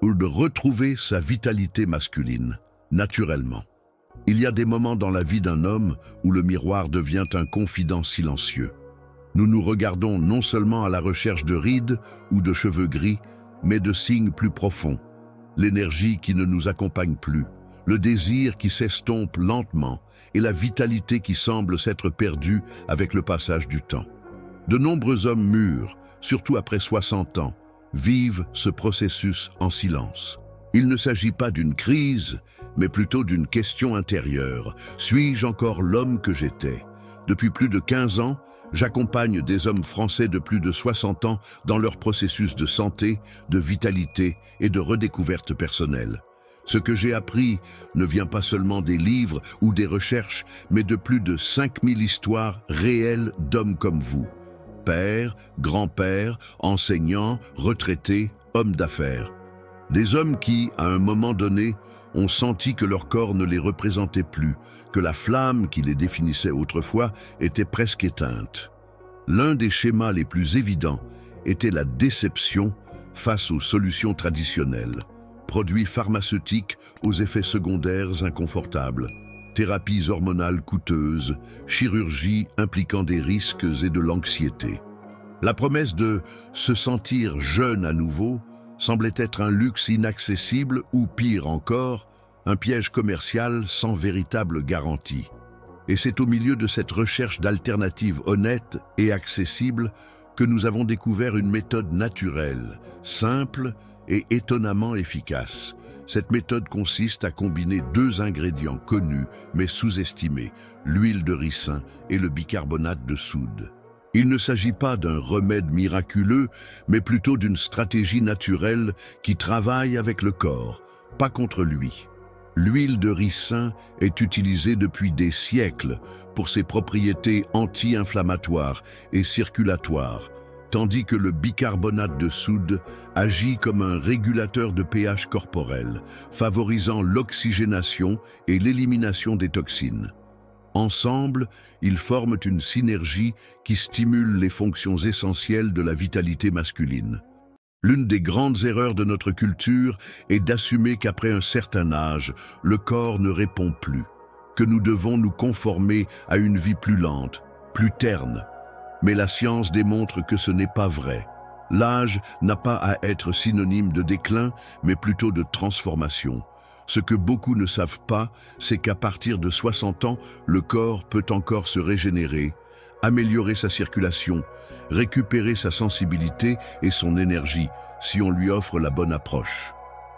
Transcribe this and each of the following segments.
ou de retrouver sa vitalité masculine, naturellement. Il y a des moments dans la vie d'un homme où le miroir devient un confident silencieux. Nous nous regardons non seulement à la recherche de rides ou de cheveux gris, mais de signes plus profonds. L'énergie qui ne nous accompagne plus, le désir qui s'estompe lentement et la vitalité qui semble s'être perdue avec le passage du temps. De nombreux hommes mûrs, surtout après 60 ans, vivent ce processus en silence. Il ne s'agit pas d'une crise, mais plutôt d'une question intérieure. Suis-je encore l'homme que j'étais? Depuis plus de 15 ans, j'accompagne des hommes français de plus de 60 ans dans leur processus de santé, de vitalité et de redécouverte personnelle. Ce que j'ai appris ne vient pas seulement des livres ou des recherches, mais de plus de 5000 histoires réelles d'hommes comme vous. Pères, grands-pères, enseignants, retraités, hommes d'affaires. Des hommes qui, à un moment donné, ont senti que leur corps ne les représentait plus, que la flamme qui les définissait autrefois était presque éteinte. L'un des schémas les plus évidents était la déception face aux solutions traditionnelles. Produits pharmaceutiques aux effets secondaires inconfortables, thérapies hormonales coûteuses, chirurgie impliquant des risques et de l'anxiété. La promesse de se sentir jeune à nouveau semblait être un luxe inaccessible ou, pire encore, un piège commercial sans véritable garantie. Et c'est au milieu de cette recherche d'alternatives honnêtes et accessibles que nous avons découvert une méthode naturelle, simple et étonnamment efficace. Cette méthode consiste à combiner deux ingrédients connus mais sous-estimés, l'huile de ricin et le bicarbonate de soude. Il ne s'agit pas d'un remède miraculeux, mais plutôt d'une stratégie naturelle qui travaille avec le corps, pas contre lui. L'huile de ricin est utilisée depuis des siècles pour ses propriétés anti-inflammatoires et circulatoires, tandis que le bicarbonate de soude agit comme un régulateur de pH corporel, favorisant l'oxygénation et l'élimination des toxines. Ensemble, ils forment une synergie qui stimule les fonctions essentielles de la vitalité masculine. L'une des grandes erreurs de notre culture est d'assumer qu'après un certain âge, le corps ne répond plus, que nous devons nous conformer à une vie plus lente, plus terne. Mais la science démontre que ce n'est pas vrai. L'âge n'a pas à être synonyme de déclin, mais plutôt de transformation. Ce que beaucoup ne savent pas, c'est qu'à partir de 60 ans, le corps peut encore se régénérer, améliorer sa circulation, récupérer sa sensibilité et son énergie si on lui offre la bonne approche.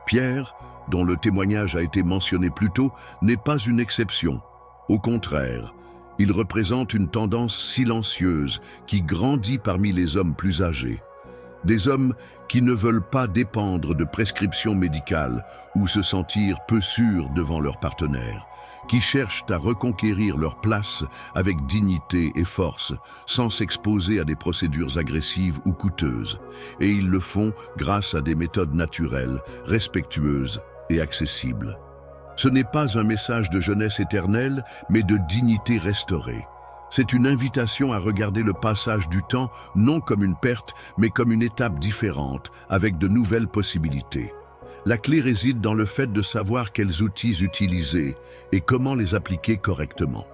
Pierre, dont le témoignage a été mentionné plus tôt, n'est pas une exception. Au contraire, il représente une tendance silencieuse qui grandit parmi les hommes plus âgés. Des hommes qui ne veulent pas dépendre de prescriptions médicales ou se sentir peu sûrs devant leur partenaire, qui cherchent à reconquérir leur place avec dignité et force, sans s'exposer à des procédures agressives ou coûteuses. Et ils le font grâce à des méthodes naturelles, respectueuses et accessibles. Ce n'est pas un message de jeunesse éternelle, mais de dignité restaurée. C'est une invitation à regarder le passage du temps non comme une perte, mais comme une étape différente, avec de nouvelles possibilités. La clé réside dans le fait de savoir quels outils utiliser et comment les appliquer correctement.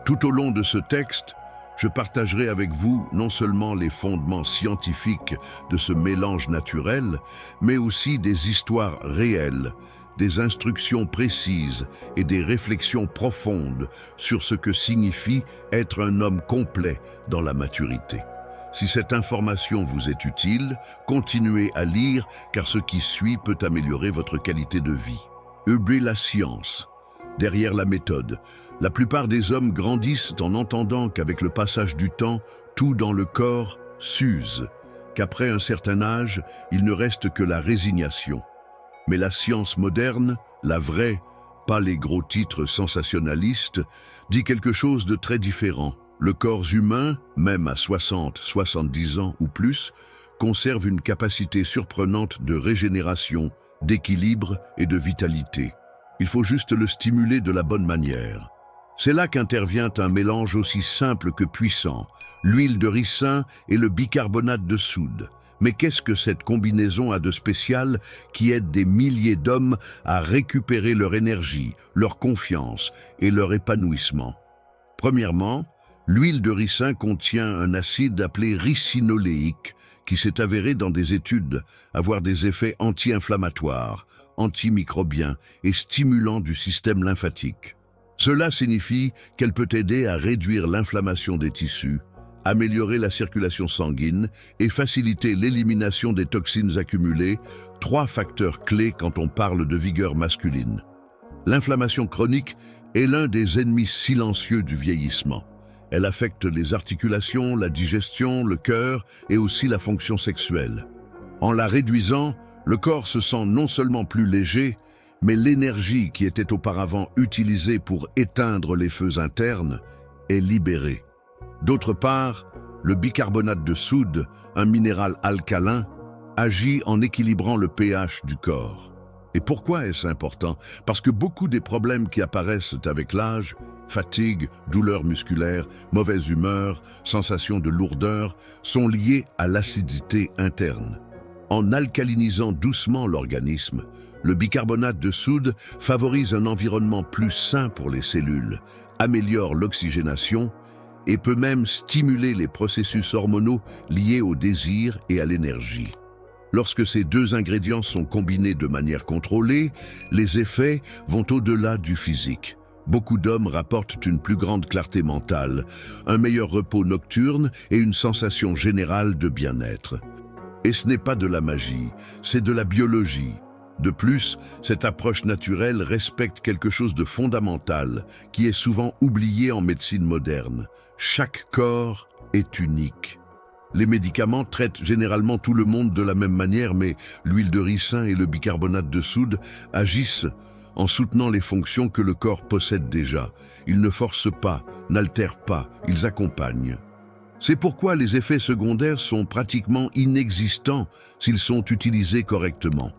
Tout au long de ce texte, je partagerai avec vous non seulement les fondements scientifiques de ce mélange naturel, mais aussi des histoires réelles, des instructions précises et des réflexions profondes sur ce que signifie être un homme complet dans la maturité. Si cette information vous est utile, continuez à lire car ce qui suit peut améliorer votre qualité de vie. Œuvrer la science. Derrière la méthode, la plupart des hommes grandissent en entendant qu'avec le passage du temps, tout dans le corps s'use, qu'après un certain âge, il ne reste que la résignation. Mais la science moderne, la vraie, pas les gros titres sensationnalistes, dit quelque chose de très différent. Le corps humain, même à 60, 70 ans ou plus, conserve une capacité surprenante de régénération, d'équilibre et de vitalité. Il faut juste le stimuler de la bonne manière. C'est là qu'intervient un mélange aussi simple que puissant, l'huile de ricin et le bicarbonate de soude. Mais qu'est-ce que cette combinaison a de spécial qui aide des milliers d'hommes à récupérer leur énergie, leur confiance et leur épanouissement? Premièrement, l'huile de ricin contient un acide appelé ricinoléique qui s'est avéré dans des études avoir des effets anti-inflammatoires, antimicrobiens et stimulants du système lymphatique. Cela signifie qu'elle peut aider à réduire l'inflammation des tissus, améliorer la circulation sanguine et faciliter l'élimination des toxines accumulées, 3 facteurs clés quand on parle de vigueur masculine. L'inflammation chronique est l'un des ennemis silencieux du vieillissement. Elle affecte les articulations, la digestion, le cœur et aussi la fonction sexuelle. En la réduisant, le corps se sent non seulement plus léger, mais l'énergie qui était auparavant utilisée pour éteindre les feux internes est libérée. D'autre part, le bicarbonate de soude, un minéral alcalin, agit en équilibrant le pH du corps. Et pourquoi est-ce important? Parce que beaucoup des problèmes qui apparaissent avec l'âge, fatigue, douleurs musculaires, mauvaise humeur, sensation de lourdeur, sont liés à l'acidité interne. En alcalinisant doucement l'organisme, le bicarbonate de soude favorise un environnement plus sain pour les cellules, améliore l'oxygénation et peut même stimuler les processus hormonaux liés au désir et à l'énergie. Lorsque ces 2 ingrédients sont combinés de manière contrôlée, les effets vont au-delà du physique. Beaucoup d'hommes rapportent une plus grande clarté mentale, un meilleur repos nocturne et une sensation générale de bien-être. Et ce n'est pas de la magie, c'est de la biologie. De plus, cette approche naturelle respecte quelque chose de fondamental qui est souvent oublié en médecine moderne. Chaque corps est unique. Les médicaments traitent généralement tout le monde de la même manière, mais l'huile de ricin et le bicarbonate de soude agissent en soutenant les fonctions que le corps possède déjà. Ils ne forcent pas, n'altèrent pas, ils accompagnent. C'est pourquoi les effets secondaires sont pratiquement inexistants s'ils sont utilisés correctement.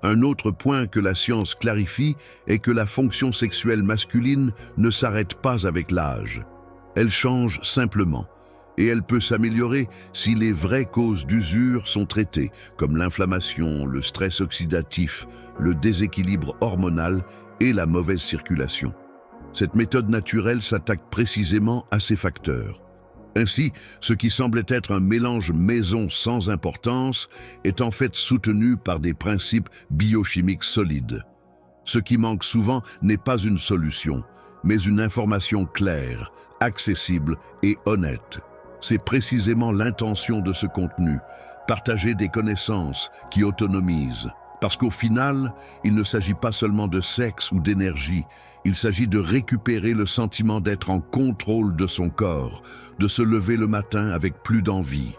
Un autre point que la science clarifie est que la fonction sexuelle masculine ne s'arrête pas avec l'âge. Elle change simplement, et elle peut s'améliorer si les vraies causes d'usure sont traitées, comme l'inflammation, le stress oxydatif, le déséquilibre hormonal et la mauvaise circulation. Cette méthode naturelle s'attaque précisément à ces facteurs. Ainsi, ce qui semblait être un mélange maison sans importance est en fait soutenu par des principes biochimiques solides. Ce qui manque souvent n'est pas une solution, mais une information claire, accessible et honnête. C'est précisément l'intention de ce contenu, partager des connaissances qui autonomisent. Parce qu'au final, il ne s'agit pas seulement de sexe ou d'énergie, il s'agit de récupérer le sentiment d'être en contrôle de son corps, de se lever le matin avec plus d'envie,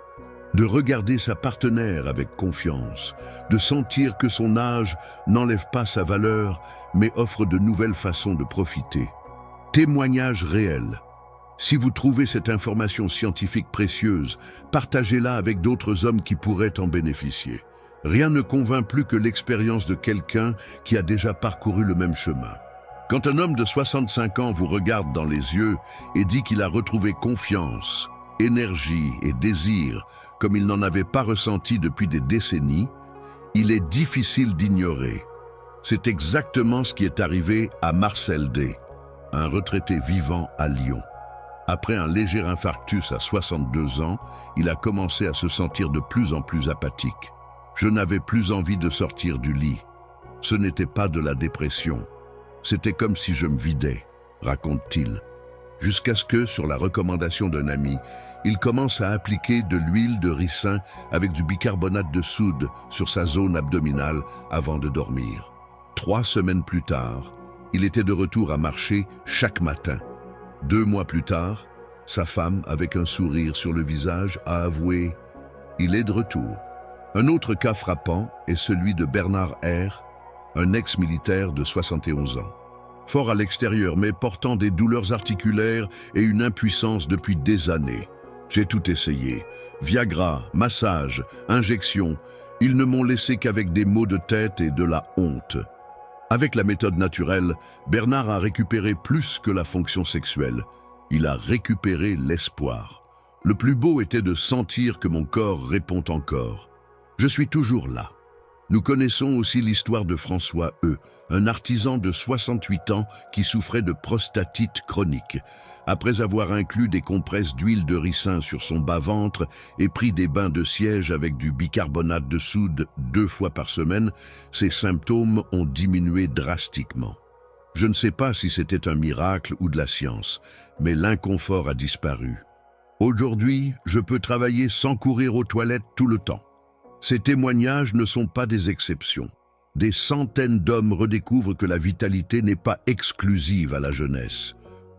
de regarder sa partenaire avec confiance, de sentir que son âge n'enlève pas sa valeur, mais offre de nouvelles façons de profiter. Témoignage réel. Si vous trouvez cette information scientifique précieuse, partagez-la avec d'autres hommes qui pourraient en bénéficier. Rien ne convainc plus que l'expérience de quelqu'un qui a déjà parcouru le même chemin. Quand un homme de 65 ans vous regarde dans les yeux et dit qu'il a retrouvé confiance, énergie et désir comme il n'en avait pas ressenti depuis des décennies, il est difficile d'ignorer. C'est exactement ce qui est arrivé à Marcel D., un retraité vivant à Lyon. Après un léger infarctus à 62 ans, il a commencé à se sentir de plus en plus apathique. Je n'avais plus envie de sortir du lit. Ce n'était pas de la dépression. C'était comme si je me vidais, raconte-t-il. Jusqu'à ce que, sur la recommandation d'un ami, il commence à appliquer de l'huile de ricin avec du bicarbonate de soude sur sa zone abdominale avant de dormir. 3 semaines plus tard, il était de retour à marcher chaque matin. 2 mois plus tard, sa femme, avec un sourire sur le visage, a avoué « Il est de retour ». Un autre cas frappant est celui de Bernard R., un ex-militaire de 71 ans. Fort à l'extérieur, mais portant des douleurs articulaires et une impuissance depuis des années. J'ai tout essayé. Viagra, massage, injections. Ils ne m'ont laissé qu'avec des maux de tête et de la honte. Avec la méthode naturelle, Bernard a récupéré plus que la fonction sexuelle. Il a récupéré l'espoir. Le plus beau était de sentir que mon corps répond encore. Je suis toujours là. Nous connaissons aussi l'histoire de François E., un artisan de 68 ans qui souffrait de prostatite chronique. Après avoir inclus des compresses d'huile de ricin sur son bas-ventre et pris des bains de siège avec du bicarbonate de soude 2 fois par semaine, ses symptômes ont diminué drastiquement. Je ne sais pas si c'était un miracle ou de la science, mais l'inconfort a disparu. Aujourd'hui, je peux travailler sans courir aux toilettes tout le temps. Ces témoignages ne sont pas des exceptions. Des centaines d'hommes redécouvrent que la vitalité n'est pas exclusive à la jeunesse.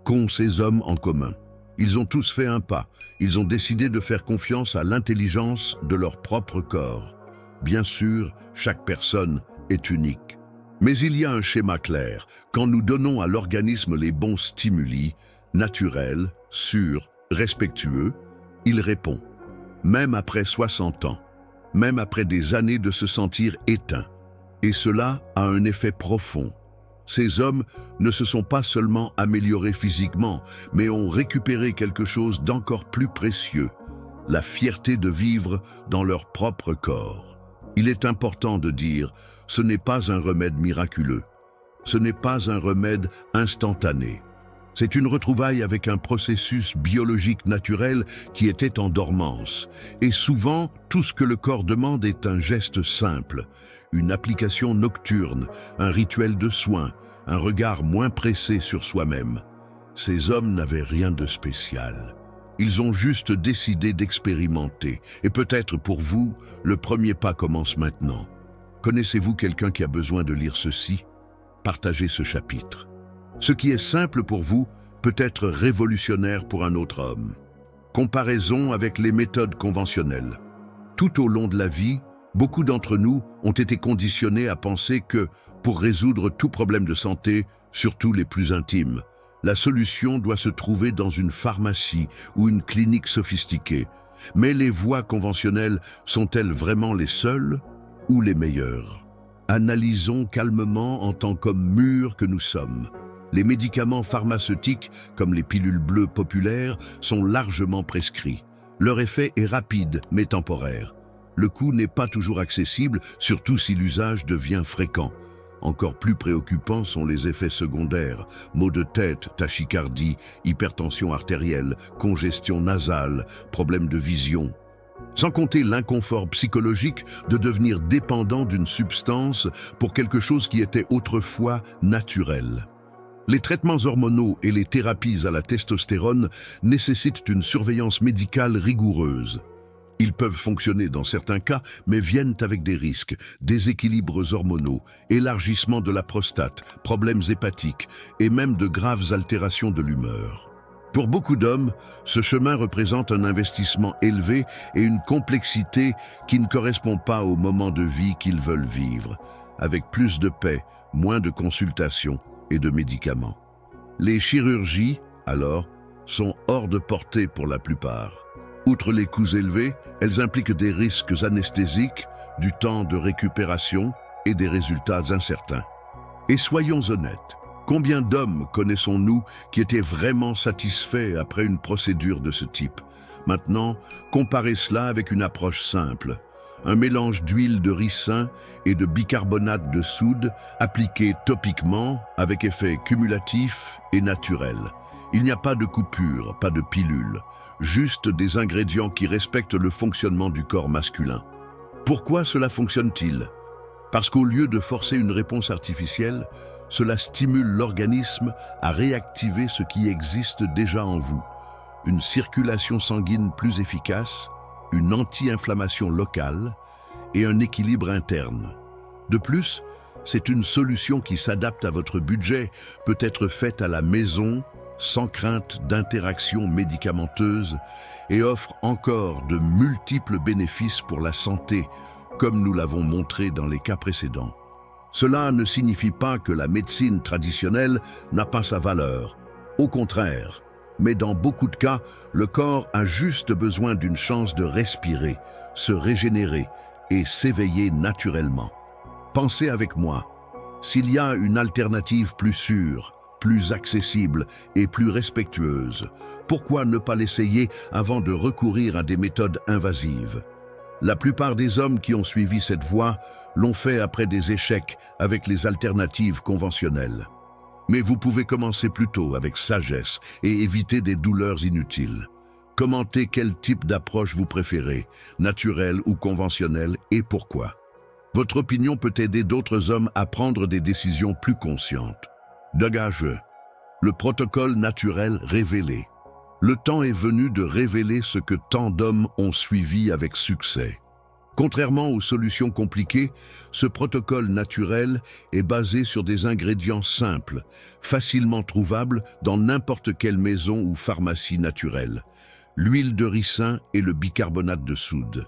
Qu'ont ces hommes en commun? Ils ont tous fait un pas. Ils ont décidé de faire confiance à l'intelligence de leur propre corps. Bien sûr, chaque personne est unique. Mais il y a un schéma clair. Quand nous donnons à l'organisme les bons stimuli, naturels, sûrs, respectueux, il répond. Même après 60 ans, même après des années de se sentir éteint. Et cela a un effet profond. Ces hommes ne se sont pas seulement améliorés physiquement, mais ont récupéré quelque chose d'encore plus précieux, la fierté de vivre dans leur propre corps. Il est important de dire, ce n'est pas un remède miraculeux, ce n'est pas un remède instantané. C'est une retrouvaille avec un processus biologique naturel qui était en dormance. Et souvent, tout ce que le corps demande est un geste simple, une application nocturne, un rituel de soin, un regard moins pressé sur soi-même. Ces hommes n'avaient rien de spécial. Ils ont juste décidé d'expérimenter. Et peut-être pour vous, le premier pas commence maintenant. Connaissez-vous quelqu'un qui a besoin de lire ceci? Partagez ce chapitre. Ce qui est simple pour vous peut être révolutionnaire pour un autre homme. Comparaison avec les méthodes conventionnelles. Tout au long de la vie, beaucoup d'entre nous ont été conditionnés à penser que, pour résoudre tout problème de santé, surtout les plus intimes, la solution doit se trouver dans une pharmacie ou une clinique sophistiquée. Mais les voies conventionnelles sont-elles vraiment les seules ou les meilleures? Analysons calmement en tant qu'hommes mûrs que nous sommes. Les médicaments pharmaceutiques, comme les pilules bleues populaires, sont largement prescrits. Leur effet est rapide, mais temporaire. Le coût n'est pas toujours accessible, surtout si l'usage devient fréquent. Encore plus préoccupants sont les effets secondaires, maux de tête, tachycardie, hypertension artérielle, congestion nasale, problèmes de vision. Sans compter l'inconfort psychologique de devenir dépendant d'une substance pour quelque chose qui était autrefois naturel. Les traitements hormonaux et les thérapies à la testostérone nécessitent une surveillance médicale rigoureuse. Ils peuvent fonctionner dans certains cas, mais viennent avec des risques, déséquilibres hormonaux, élargissement de la prostate, problèmes hépatiques et même de graves altérations de l'humeur. Pour beaucoup d'hommes, ce chemin représente un investissement élevé et une complexité qui ne correspond pas au moment de vie qu'ils veulent vivre, avec plus de paix, moins de consultations et de médicaments. Les chirurgies, alors, sont hors de portée pour la plupart. Outre les coûts élevés, elles impliquent des risques anesthésiques, du temps de récupération et des résultats incertains. Et soyons honnêtes, combien d'hommes connaissons-nous qui étaient vraiment satisfaits après une procédure de ce type? Maintenant, comparez cela avec une approche simple. Un mélange d'huile de ricin et de bicarbonate de soude appliqué topiquement avec effet cumulatif et naturel. Il n'y a pas de coupure, pas de pilule, juste des ingrédients qui respectent le fonctionnement du corps masculin. Pourquoi cela fonctionne-t-il? Parce qu'au lieu de forcer une réponse artificielle, cela stimule l'organisme à réactiver ce qui existe déjà en vous. Une circulation sanguine plus efficace, une anti-inflammation locale et un équilibre interne. De plus, c'est une solution qui s'adapte à votre budget, peut être faite à la maison, sans crainte d'interaction médicamenteuse et offre encore de multiples bénéfices pour la santé, comme nous l'avons montré dans les cas précédents. Cela ne signifie pas que la médecine traditionnelle n'a pas sa valeur. Au contraire, mais dans beaucoup de cas, le corps a juste besoin d'une chance de respirer, se régénérer et s'éveiller naturellement. Pensez avec moi, s'il y a une alternative plus sûre, plus accessible et plus respectueuse, pourquoi ne pas l'essayer avant de recourir à des méthodes invasives? La plupart des hommes qui ont suivi cette voie l'ont fait après des échecs avec les alternatives conventionnelles. Mais vous pouvez commencer plus tôt avec sagesse et éviter des douleurs inutiles. Commentez quel type d'approche vous préférez, naturelle ou conventionnelle, et pourquoi. Votre opinion peut aider d'autres hommes à prendre des décisions plus conscientes. Dégagez. Le protocole naturel révélé. Le temps est venu de révéler ce que tant d'hommes ont suivi avec succès. Contrairement aux solutions compliquées, ce protocole naturel est basé sur des ingrédients simples, facilement trouvables dans n'importe quelle maison ou pharmacie naturelle. L'huile de ricin et le bicarbonate de soude.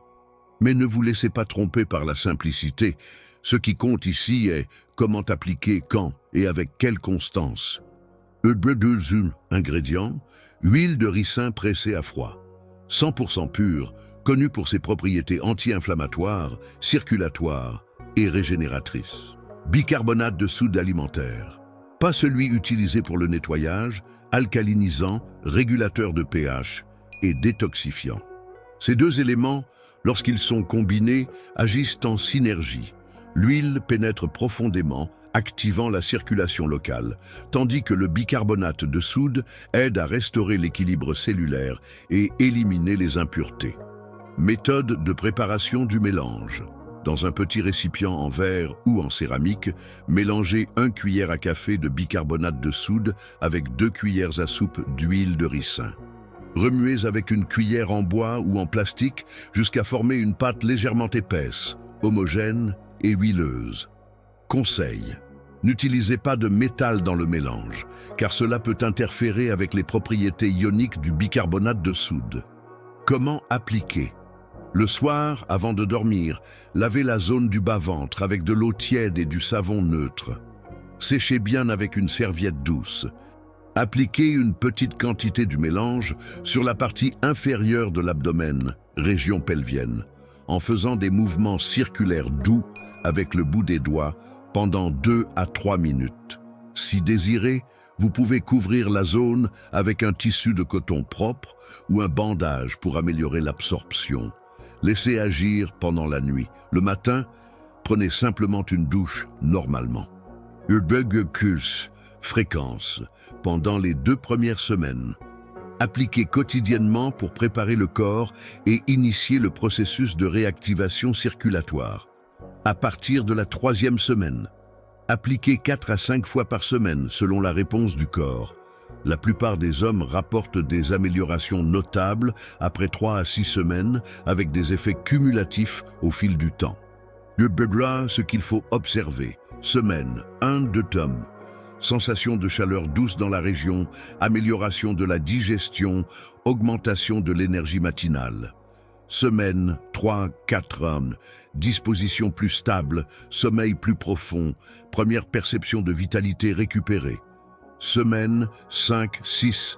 Mais ne vous laissez pas tromper par la simplicité. Ce qui compte ici est comment appliquer quand et avec quelle constance. Ingrédients, huile de ricin pressée à froid. 100% pure, connue pour ses propriétés anti-inflammatoires, circulatoires et régénératrices. Bicarbonate de soude alimentaire. Pas celui utilisé pour le nettoyage, alcalinisant, régulateur de pH et détoxifiant. Ces deux éléments, lorsqu'ils sont combinés, agissent en synergie. L'huile pénètre profondément, activant la circulation locale, tandis que le bicarbonate de soude aide à restaurer l'équilibre cellulaire et éliminer les impuretés. Méthode de préparation du mélange. Dans un petit récipient en verre ou en céramique, mélangez 1 cuillère à café de bicarbonate de soude avec 2 cuillères à soupe d'huile de ricin. Remuez avec une cuillère en bois ou en plastique jusqu'à former une pâte légèrement épaisse, homogène et huileuse. Conseil: n'utilisez pas de métal dans le mélange, car cela peut interférer avec les propriétés ioniques du bicarbonate de soude. Comment appliquer? Le soir, avant de dormir, lavez la zone du bas-ventre avec de l'eau tiède et du savon neutre. Séchez bien avec une serviette douce. Appliquez une petite quantité du mélange sur la partie inférieure de l'abdomen, région pelvienne, en faisant des mouvements circulaires doux avec le bout des doigts pendant 2 à 3 minutes. Si désiré, vous pouvez couvrir la zone avec un tissu de coton propre ou un bandage pour améliorer l'absorption. Laissez agir pendant la nuit. Le matin, prenez simplement une douche normalement. Fréquence pendant les 2 premières semaines. Appliquez quotidiennement pour préparer le corps et initier le processus de réactivation circulatoire. À partir de la 3e semaine, appliquez 4 à 5 fois par semaine selon la réponse du corps. La plupart des hommes rapportent des améliorations notables après 3 à 6 semaines avec des effets cumulatifs au fil du temps. Ce qu'il faut observer. Semaine 1-2 tomes. Sensation de chaleur douce dans la région, amélioration de la digestion, augmentation de l'énergie matinale. Semaine 3-4 hommes, disposition plus stable, sommeil plus profond, première perception de vitalité récupérée. Semaine 5-6,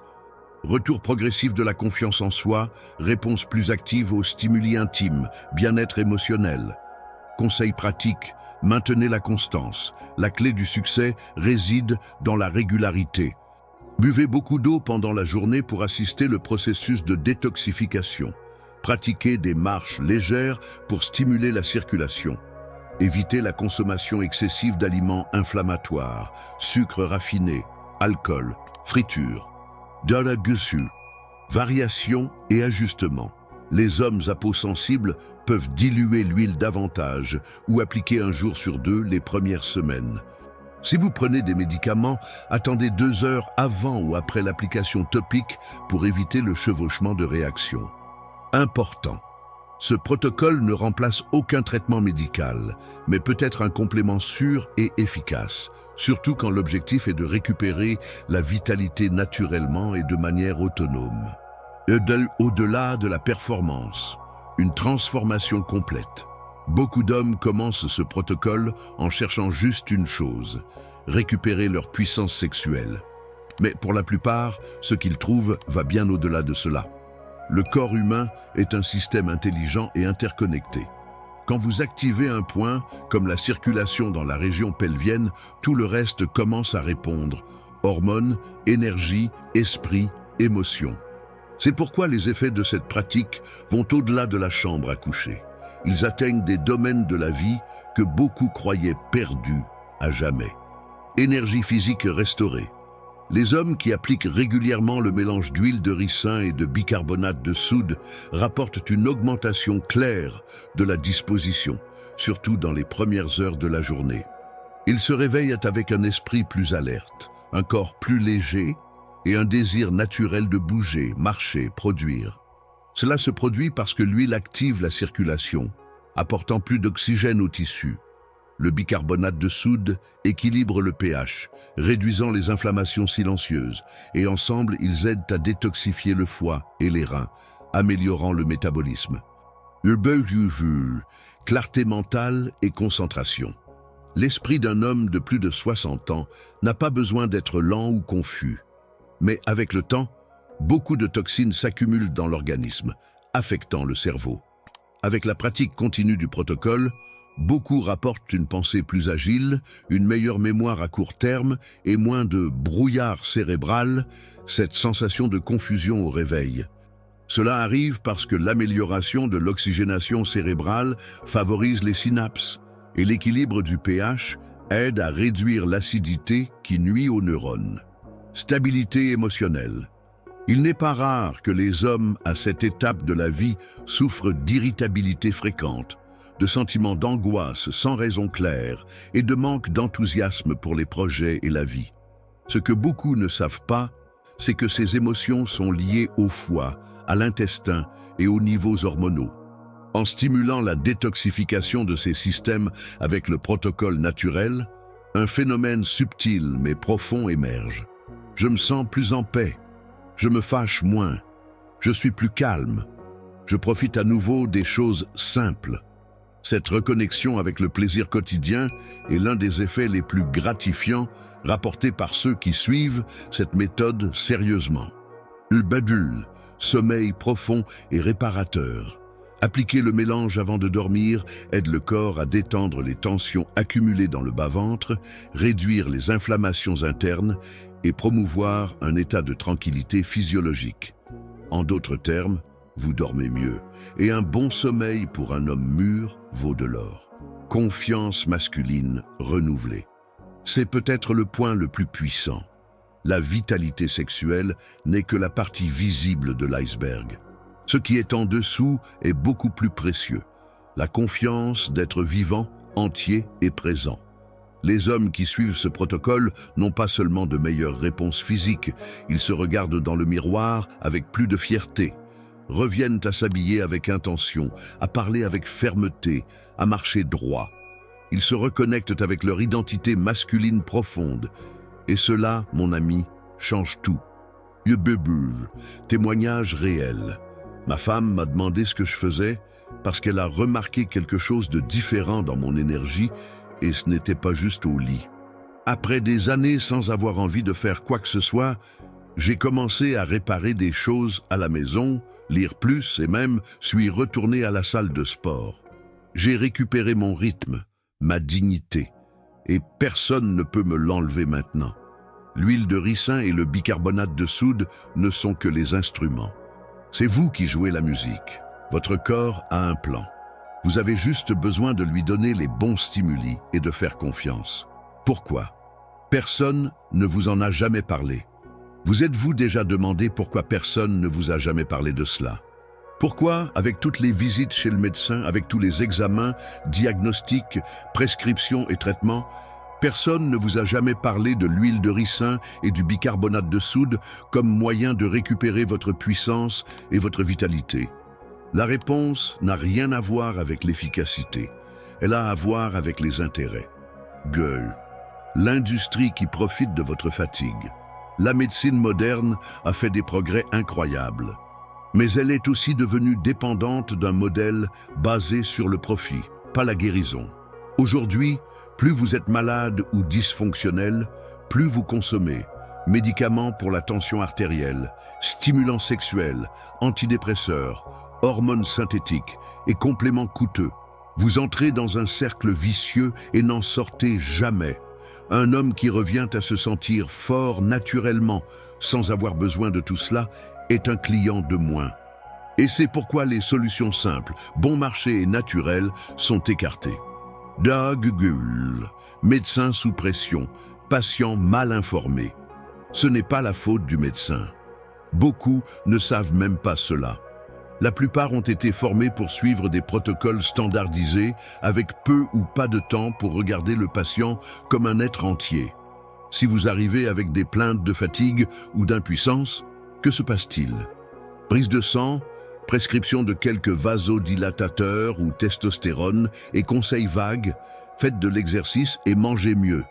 retour progressif de la confiance en soi, réponse plus active aux stimuli intimes, bien-être émotionnel. Conseils pratiques, maintenez la constance. La clé du succès réside dans la régularité. Buvez beaucoup d'eau pendant la journée pour assister le processus de détoxification. Pratiquez des marches légères pour stimuler la circulation. Évitez la consommation excessive d'aliments inflammatoires, sucres raffinés, alcool, friture. Variation et ajustement. Les hommes à peau sensible peuvent diluer l'huile davantage ou appliquer 1 jour sur 2 les premières semaines. Si vous prenez des médicaments, attendez 2 heures avant ou après l'application topique pour éviter le chevauchement de réaction. Important. Ce protocole ne remplace aucun traitement médical, mais peut être un complément sûr et efficace, surtout quand l'objectif est de récupérer la vitalité naturellement et de manière autonome. Au-delà de la performance, une transformation complète. Beaucoup d'hommes commencent ce protocole en cherchant juste une chose, récupérer leur puissance sexuelle. Mais pour la plupart, ce qu'ils trouvent va bien au-delà de cela. Le corps humain est un système intelligent et interconnecté. Quand vous activez un point, comme la circulation dans la région pelvienne, tout le reste commence à répondre. Hormones, énergie, esprit, émotions. C'est pourquoi les effets de cette pratique vont au-delà de la chambre à coucher. ils atteignent des domaines de la vie que beaucoup croyaient perdus à jamais. Énergie physique restaurée. Les hommes qui appliquent régulièrement le mélange d'huile de ricin et de bicarbonate de soude rapportent une augmentation claire de la disposition, surtout dans les premières heures de la journée. Ils se réveillent avec un esprit plus alerte, un corps plus léger et un désir naturel de bouger, marcher, produire. Cela se produit parce que l'huile active la circulation, apportant plus d'oxygène aux tissus. Le bicarbonate de soude équilibre le pH, réduisant les inflammations silencieuses, et ensemble ils aident à détoxifier le foie et les reins, améliorant le métabolisme. Clarté mentale et concentration. L'esprit d'un homme de plus de 60 ans n'a pas besoin d'être lent ou confus. Mais avec le temps, beaucoup de toxines s'accumulent dans l'organisme, affectant le cerveau. Avec la pratique continue du protocole, beaucoup rapportent une pensée plus agile, une meilleure mémoire à court terme et moins de brouillard cérébral, cette sensation de confusion au réveil. Cela arrive parce que l'amélioration de l'oxygénation cérébrale favorise les synapses et l'équilibre du pH aide à réduire l'acidité qui nuit aux neurones. Stabilité émotionnelle. Il n'est pas rare que les hommes, à cette étape de la vie, souffrent d'irritabilité fréquente, de sentiments d'angoisse sans raison claire et de manque d'enthousiasme pour les projets et la vie. Ce que beaucoup ne savent pas, c'est que ces émotions sont liées au foie, à l'intestin et aux niveaux hormonaux. En stimulant la détoxification de ces systèmes avec le protocole naturel, un phénomène subtil mais profond émerge. Je me sens plus en paix. Je me fâche moins. Je suis plus calme. Je profite à nouveau des choses simples. Cette reconnexion avec le plaisir quotidien est l'un des effets les plus gratifiants rapportés par ceux qui suivent cette méthode sérieusement. Le badul, sommeil profond et réparateur. Appliquer le mélange avant de dormir aide le corps à détendre les tensions accumulées dans le bas-ventre, réduire les inflammations internes et promouvoir un état de tranquillité physiologique. En d'autres termes, vous dormez mieux, et un bon sommeil pour un homme mûr vaut de l'or. Confiance masculine renouvelée. C'est peut-être le point le plus puissant. La vitalité sexuelle n'est que la partie visible de l'iceberg. Ce qui est en dessous est beaucoup plus précieux. La confiance d'être vivant, entier et présent. Les hommes qui suivent ce protocole n'ont pas seulement de meilleures réponses physiques, ils se regardent dans le miroir avec plus de fierté, reviennent à s'habiller avec intention, à parler avec fermeté, à marcher droit. Ils se reconnectent avec leur identité masculine profonde. Et cela, mon ami, change tout. Témoignage réel. Ma femme m'a demandé ce que je faisais parce qu'elle a remarqué quelque chose de différent dans mon énergie et ce n'était pas juste au lit. Après des années sans avoir envie de faire quoi que ce soit, j'ai commencé à réparer des choses à la maison, lire plus et même suis retourné à la salle de sport. J'ai récupéré mon rythme, ma dignité, et personne ne peut me l'enlever maintenant. L'huile de ricin et le bicarbonate de soude ne sont que les instruments. C'est vous qui jouez la musique. Votre corps a un plan. Vous avez juste besoin de lui donner les bons stimuli et de faire confiance. Pourquoi? Personne ne vous en a jamais parlé. Vous êtes-vous déjà demandé pourquoi personne ne vous a jamais parlé de cela? Pourquoi, avec toutes les visites chez le médecin, avec tous les examens, diagnostics, prescriptions et traitements, personne ne vous a jamais parlé de l'huile de ricin et du bicarbonate de soude comme moyen de récupérer votre puissance et votre vitalité? La réponse n'a rien à voir avec l'efficacité. Elle a à voir avec les intérêts. Gueule. L'industrie qui profite de votre fatigue. La médecine moderne a fait des progrès incroyables. Mais elle est aussi devenue dépendante d'un modèle basé sur le profit, pas la guérison. Aujourd'hui, plus vous êtes malade ou dysfonctionnel, plus vous consommez médicaments pour la tension artérielle, stimulants sexuels, antidépresseurs, hormones synthétiques et compléments coûteux. Vous entrez dans un cercle vicieux et n'en sortez jamais. Un homme qui revient à se sentir fort naturellement, sans avoir besoin de tout cela, est un client de moins. Et c'est pourquoi les solutions simples, bon marché et naturelles sont écartées. Dagugul, médecin sous pression, patient mal informé. Ce n'est pas la faute du médecin. Beaucoup ne savent même pas cela. La plupart ont été formés pour suivre des protocoles standardisés avec peu ou pas de temps pour regarder le patient comme un être entier. Si vous arrivez avec des plaintes de fatigue ou d'impuissance, que se passe-t-il? Prise de sang, prescription de quelques vasodilatateurs ou testostérone et conseils vagues, faites de l'exercice et mangez mieux.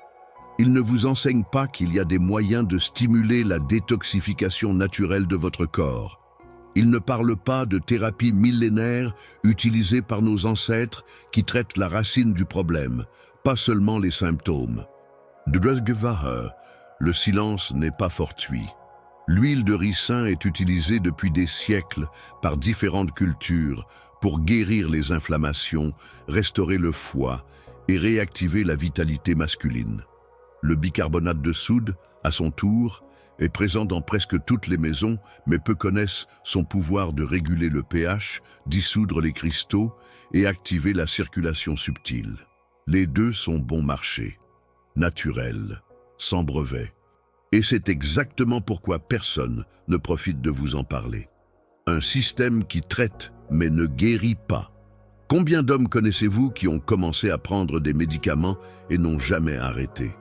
Ils ne vous enseignent pas qu'il y a des moyens de stimuler la détoxification naturelle de votre corps. Ils ne parlent pas de thérapie millénaire utilisée par nos ancêtres qui traite la racine du problème, pas seulement les symptômes. Drusgevahe, le silence n'est pas fortuit. L'huile de ricin est utilisée depuis des siècles par différentes cultures pour guérir les inflammations, restaurer le foie et réactiver la vitalité masculine. Le bicarbonate de soude, à son tour, est présent dans presque toutes les maisons, mais peu connaissent son pouvoir de réguler le pH, dissoudre les cristaux et activer la circulation subtile. Les deux sont bon marché, naturels, sans brevet. Et c'est exactement pourquoi personne ne profite de vous en parler. Un système qui traite mais ne guérit pas. Combien d'hommes connaissez-vous qui ont commencé à prendre des médicaments et n'ont jamais arrêté?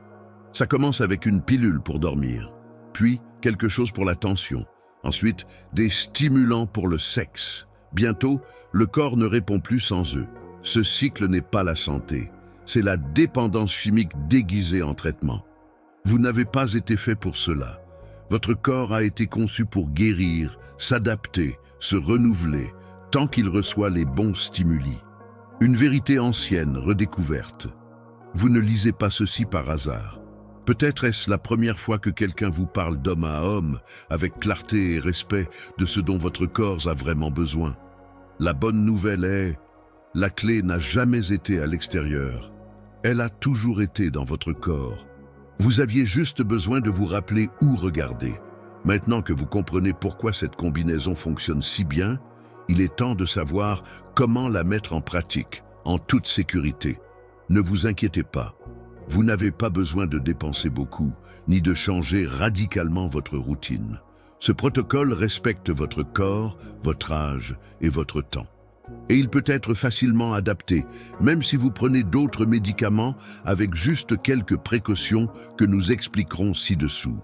Ça commence avec une pilule pour dormir, puis quelque chose pour la tension, ensuite des stimulants pour le sexe. Bientôt, le corps ne répond plus sans eux. Ce cycle n'est pas la santé, c'est la dépendance chimique déguisée en traitement. Vous n'avez pas été fait pour cela. Votre corps a été conçu pour guérir, s'adapter, se renouveler, tant qu'il reçoit les bons stimuli. Une vérité ancienne, redécouverte. Vous ne lisez pas ceci par hasard. Peut-être est-ce la première fois que quelqu'un vous parle d'homme à homme, avec clarté et respect de ce dont votre corps a vraiment besoin. La bonne nouvelle est, la clé n'a jamais été à l'extérieur. Elle a toujours été dans votre corps. Vous aviez juste besoin de vous rappeler où regarder. Maintenant que vous comprenez pourquoi cette combinaison fonctionne si bien, il est temps de savoir comment la mettre en pratique, en toute sécurité. Ne vous inquiétez pas. Vous n'avez pas besoin de dépenser beaucoup, ni de changer radicalement votre routine. Ce protocole respecte votre corps, votre âge et votre temps. Et il peut être facilement adapté, même si vous prenez d'autres médicaments avec juste quelques précautions que nous expliquerons ci-dessous.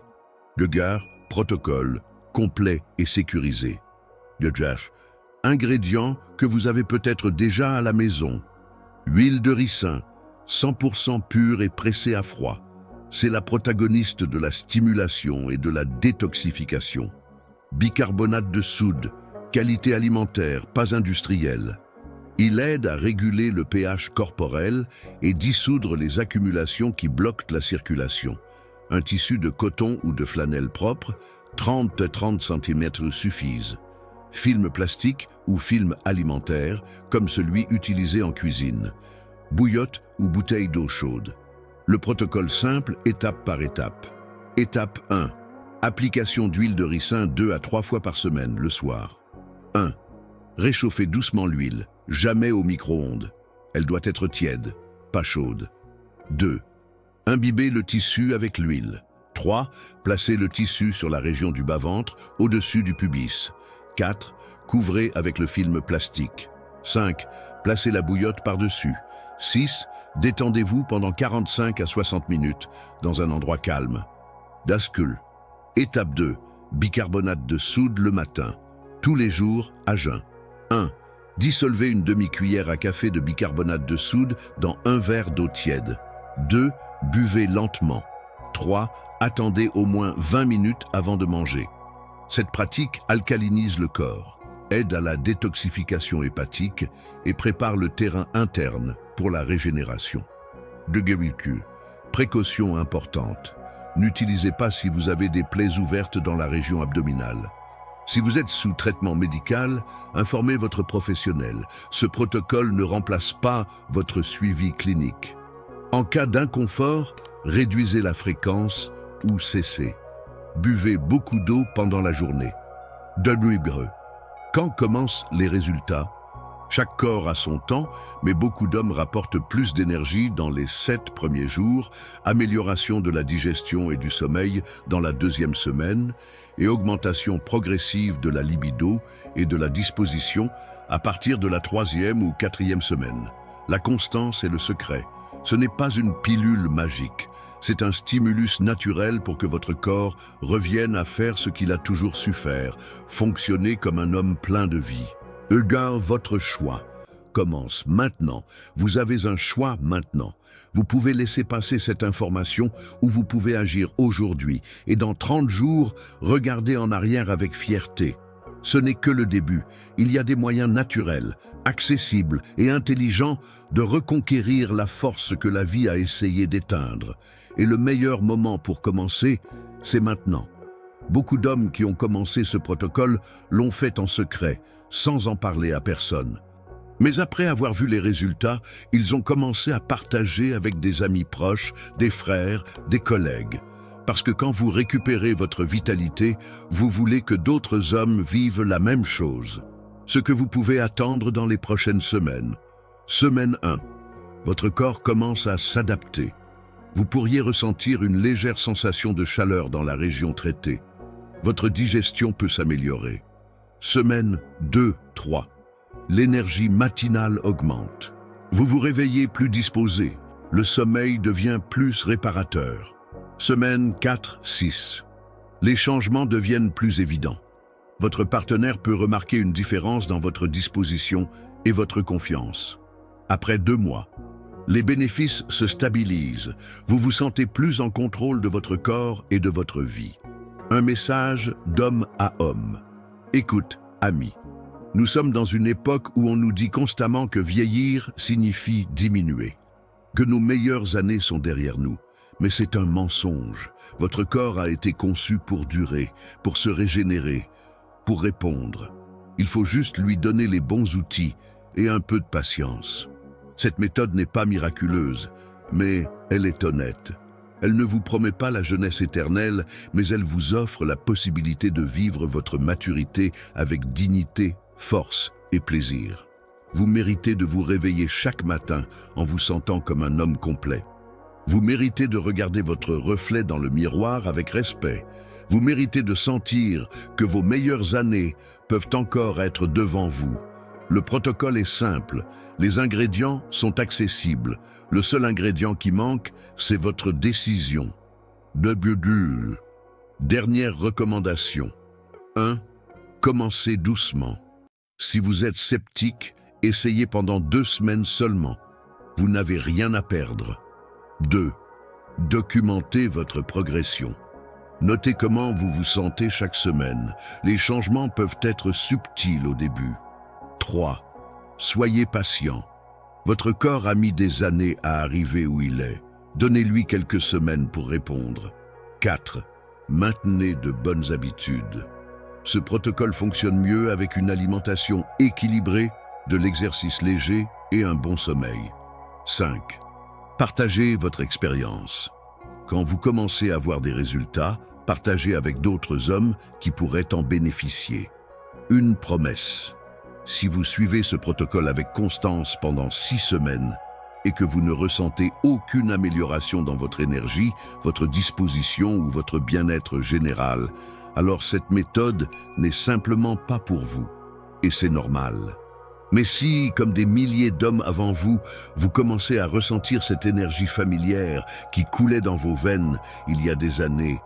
Le GAR, protocole, complet et sécurisé. Le GAR, ingrédients que vous avez peut-être déjà à la maison. Huile de ricin, 100% pure et pressée à froid. C'est la protagoniste de la stimulation et de la détoxification. Bicarbonate de soude, qualité alimentaire, pas industrielle. Il aide à réguler le pH corporel et dissoudre les accumulations qui bloquent la circulation. Un tissu de coton ou de flanelle propre, 30 cm suffisent. Film plastique ou film alimentaire, comme celui utilisé en cuisine. Bouillotte ou bouteille d'eau chaude. Le protocole simple, étape par étape. Étape 1. Application d'huile de ricin 2 à 3 fois par semaine, le soir. 1. Réchauffez doucement l'huile, jamais au micro-ondes. Elle doit être tiède, pas chaude. 2. Imbibez le tissu avec l'huile. 3. Placez le tissu sur la région du bas-ventre, au-dessus du pubis. 4. Couvrez avec le film plastique. 5. Placez la bouillotte par-dessus. 6. Détendez-vous pendant 45 à 60 minutes dans un endroit calme. Daskul. Étape 2. Bicarbonate de soude le matin. Tous les jours à jeun. 1. Dissolvez une demi-cuillère à café de bicarbonate de soude dans un verre d'eau tiède. 2. Buvez lentement. 3. Attendez au moins 20 minutes avant de manger. Cette pratique alcalinise le corps, aide à la détoxification hépatique et prépare le terrain interne pour la régénération. De guéricule. Précaution importante. N'utilisez pas si vous avez des plaies ouvertes dans la région abdominale. Si vous êtes sous traitement médical, informez votre professionnel. Ce protocole ne remplace pas votre suivi clinique. En cas d'inconfort, réduisez la fréquence ou cessez. Buvez beaucoup d'eau pendant la journée. De l'huile. Quand commencent les résultats? Chaque corps a son temps, mais beaucoup d'hommes rapportent plus d'énergie dans les 7 premiers jours, amélioration de la digestion et du sommeil dans la 2e semaine, et augmentation progressive de la libido et de la disposition à partir de la 3e ou 4e semaine. La constance est le secret. Ce n'est pas une pilule magique. C'est un stimulus naturel pour que votre corps revienne à faire ce qu'il a toujours su faire, fonctionner comme un homme plein de vie. Votre choix commence maintenant. Vous avez un choix maintenant. Vous pouvez laisser passer cette information ou vous pouvez agir aujourd'hui et dans 30 jours, regarder en arrière avec fierté. Ce n'est que le début. Il y a des moyens naturels, accessibles et intelligents de reconquérir la force que la vie a essayé d'éteindre. Et le meilleur moment pour commencer, c'est maintenant. Beaucoup d'hommes qui ont commencé ce protocole l'ont fait en secret, sans en parler à personne. Mais après avoir vu les résultats, ils ont commencé à partager avec des amis proches, des frères, des collègues. Parce que quand vous récupérez votre vitalité, vous voulez que d'autres hommes vivent la même chose. Ce que vous pouvez attendre dans les prochaines semaines. Semaine 1. Votre corps commence à s'adapter. Vous pourriez ressentir une légère sensation de chaleur dans la région traitée. Votre digestion peut s'améliorer. Semaine 2-3. L'énergie matinale augmente. Vous vous réveillez plus disposé. Le sommeil devient plus réparateur. Semaine 4-6. Les changements deviennent plus évidents. Votre partenaire peut remarquer une différence dans votre disposition et votre confiance. Après 2 mois, les bénéfices se stabilisent. Vous vous sentez plus en contrôle de votre corps et de votre vie. Un message d'homme à homme. Écoute, ami. Nous sommes dans une époque où on nous dit constamment que vieillir signifie diminuer. Que nos meilleures années sont derrière nous. Mais c'est un mensonge. Votre corps a été conçu pour durer, pour se régénérer, pour répondre. Il faut juste lui donner les bons outils et un peu de patience. Cette méthode n'est pas miraculeuse, mais elle est honnête. Elle ne vous promet pas la jeunesse éternelle, mais elle vous offre la possibilité de vivre votre maturité avec dignité, force et plaisir. Vous méritez de vous réveiller chaque matin en vous sentant comme un homme complet. Vous méritez de regarder votre reflet dans le miroir avec respect. Vous méritez de sentir que vos meilleures années peuvent encore être devant vous. Le protocole est simple, les ingrédients sont accessibles. Le seul ingrédient qui manque, c'est votre décision. Dernière recommandation. 1. Commencez doucement. Si vous êtes sceptique, essayez pendant 2 semaines seulement. Vous n'avez rien à perdre. 2. Documentez votre progression. Notez comment vous vous sentez chaque semaine. Les changements peuvent être subtils au début. 3. Soyez patient. Votre corps a mis des années à arriver où il est. Donnez-lui quelques semaines pour répondre. 4. Maintenez de bonnes habitudes. Ce protocole fonctionne mieux avec une alimentation équilibrée, de l'exercice léger et un bon sommeil. 5. Partagez votre expérience. Quand vous commencez à voir des résultats, partagez avec d'autres hommes qui pourraient en bénéficier. Une promesse. Si vous suivez ce protocole avec constance pendant 6 semaines et que vous ne ressentez aucune amélioration dans votre énergie, votre disposition ou votre bien-être général, alors cette méthode n'est simplement pas pour vous. Et c'est normal. Mais si, comme des milliers d'hommes avant vous, vous commencez à ressentir cette énergie familière qui coulait dans vos veines il y a des années,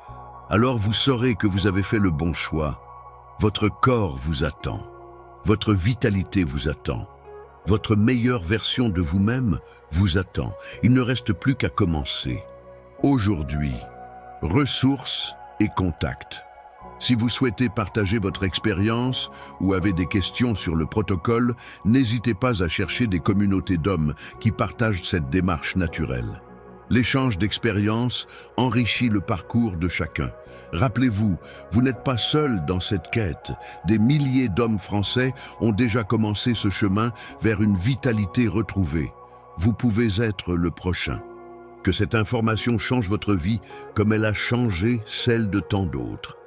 alors vous saurez que vous avez fait le bon choix. Votre corps vous attend. Votre vitalité vous attend. Votre meilleure version de vous-même vous attend. Il ne reste plus qu'à commencer. Aujourd'hui, ressources et contacts. Si vous souhaitez partager votre expérience ou avez des questions sur le protocole, n'hésitez pas à chercher des communautés d'hommes qui partagent cette démarche naturelle. L'échange d'expériences enrichit le parcours de chacun. Rappelez-vous, vous n'êtes pas seul dans cette quête. Des milliers d'hommes français ont déjà commencé ce chemin vers une vitalité retrouvée. Vous pouvez être le prochain. Que cette information change votre vie comme elle a changé celle de tant d'autres.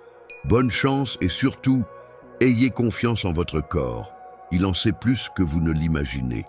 Bonne chance et surtout, Ayez confiance en votre corps. Il en sait plus que vous ne l'imaginez.